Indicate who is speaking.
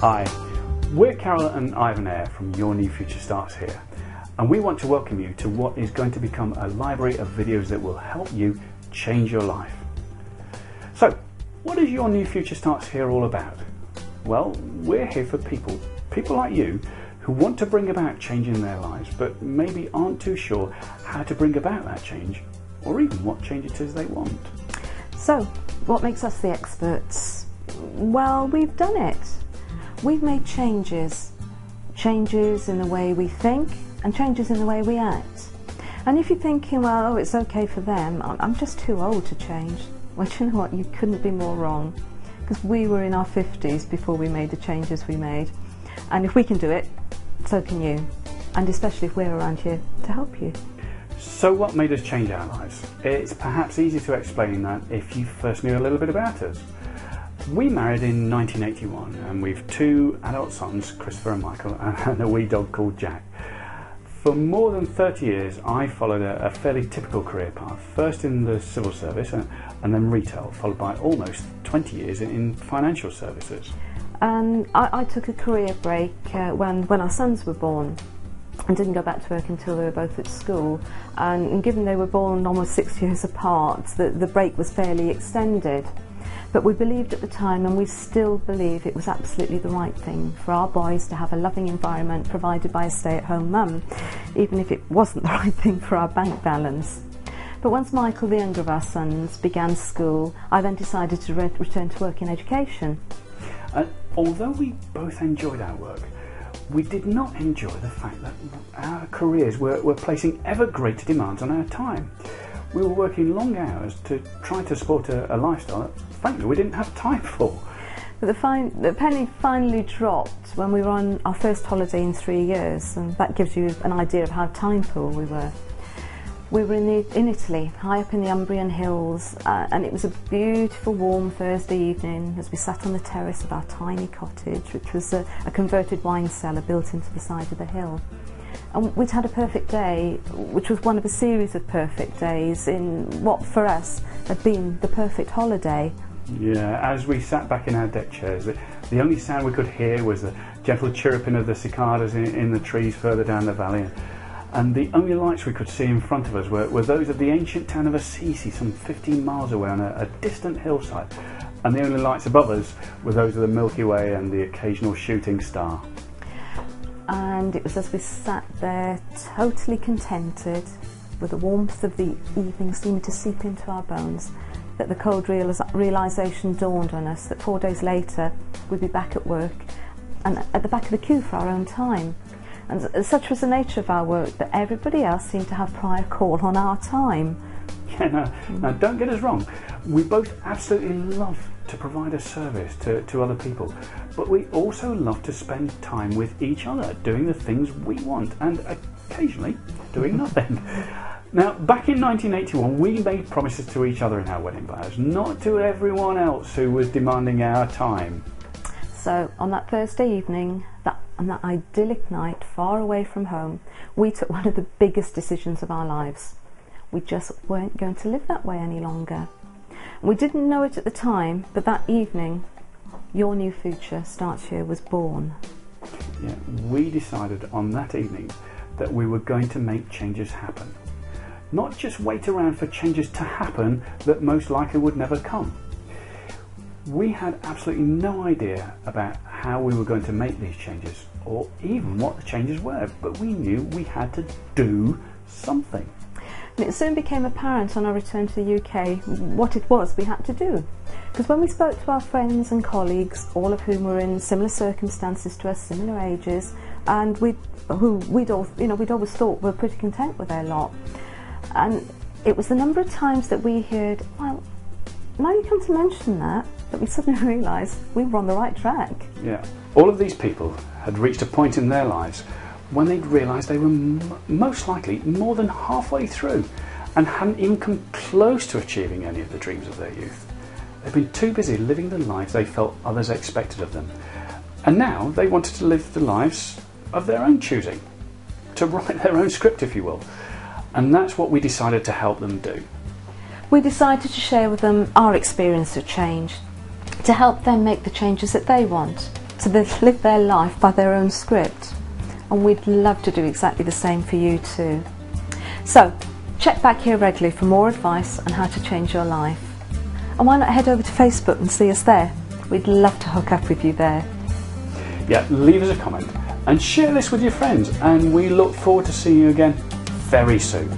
Speaker 1: Hi, we're Carol and Ivan Eyre from Your New Future Starts Here, and we want to welcome you to what is going to become a library of videos that will help you change your life. So, what is Your New Future Starts Here all about? Well, we're here for people like you, who want to bring about change in their lives, but maybe aren't too sure how to bring about that change, or even what change it is they want.
Speaker 2: So, what makes us the experts? Well, we've done it. We've made changes in the way we think and changes in the way we act. And if you're thinking, well, it's okay for them, I'm just too old to change. Well, do you know what? You couldn't be more wrong, because we were in our 50s before we made the changes we made. And if we can do it, so can you. And especially if we're around here to help you.
Speaker 1: So what made us change our lives? It's perhaps easy to explain that if you first knew a little bit about us. We married in 1981 and we've two adult sons, Christopher and Michael, and a wee dog called Jack. For more than 30 years I followed a fairly typical career path, first in the civil service and then retail, followed by almost 20 years in financial services.
Speaker 2: And I took a career break when our sons were born, and didn't go back to work until they were both at school. And given they were born almost 6 years apart, the break was fairly extended. But we believed at the time, and we still believe, it was absolutely the right thing for our boys to have a loving environment provided by a stay-at-home mum, even if it wasn't the right thing for our bank balance. But once Michael, the younger of our sons, began school, I then decided to return to work in education.
Speaker 1: Although we both enjoyed our work, we did not enjoy the fact that our careers were placing ever greater demands on our time. We were working long hours to try to support a lifestyle that, frankly, we didn't have time for.
Speaker 2: But the penny finally dropped when we were on our first holiday in 3 years, and that gives you an idea of how time poor we were. We were in Italy, high up in the Umbrian Hills, and it was a beautiful warm Thursday evening as we sat on the terrace of our tiny cottage, which was a converted wine cellar built into the side of the hill. And we'd had a perfect day, which was one of a series of perfect days in what for us had been the perfect holiday.
Speaker 1: Yeah, as we sat back in our deck chairs, the only sound we could hear was the gentle chirruping of the cicadas in the trees further down the valley. And the only lights we could see in front of us were those of the ancient town of Assisi, some 15 miles away on a distant hillside. And the only lights above us were those of the Milky Way and the occasional shooting star.
Speaker 2: And it was as we sat there, totally contented, with the warmth of the evening seeming to seep into our bones, that the cold realisation dawned on us that 4 days later we'd be back at work and at the back of the queue for our own time. And such was the nature of our work that everybody else seemed to have prior call on our time.
Speaker 1: Yeah, now don't get us wrong, we both absolutely love to provide a service to other people, but we also love to spend time with each other doing the things we want and occasionally doing nothing. Now, back in 1981 we made promises to each other in our wedding vows, not to everyone else who was demanding our time.
Speaker 2: So on that Thursday evening, on that idyllic night far away from home, we took one of the biggest decisions of our lives. We just weren't going to live that way any longer. We didn't know it at the time, but that evening, Your New Future Starts Here was born.
Speaker 1: Yeah, we decided on that evening that we were going to make changes happen. Not just wait around for changes to happen that most likely would never come. We had absolutely no idea about how we were going to make these changes, or even what the changes were, but we knew we had to do something.
Speaker 2: And it soon became apparent on our return to the UK what it was we had to do. Because when we spoke to our friends and colleagues, all of whom were in similar circumstances to us, similar ages, and we'd always thought were pretty content with their lot. And it was the number of times that we heard, well, now you come to mention that we suddenly realised we were on the right track.
Speaker 1: Yeah, all of these people had reached a point in their lives when they'd realised they were most likely more than halfway through and hadn't even come close to achieving any of the dreams of their youth. They'd been too busy living the lives they felt others expected of them. And now they wanted to live the lives of their own choosing, to write their own script, if you will. And that's what we decided to help them do.
Speaker 2: We decided to share with them our experience of change, to help them make the changes that they want. to live their life by their own script. And we'd love to do exactly the same for you too. So, check back here regularly for more advice on how to change your life. And why not head over to Facebook and see us there? We'd love to hook up with you there.
Speaker 1: Yeah, leave us a comment and share this with your friends, and we look forward to seeing you again very soon.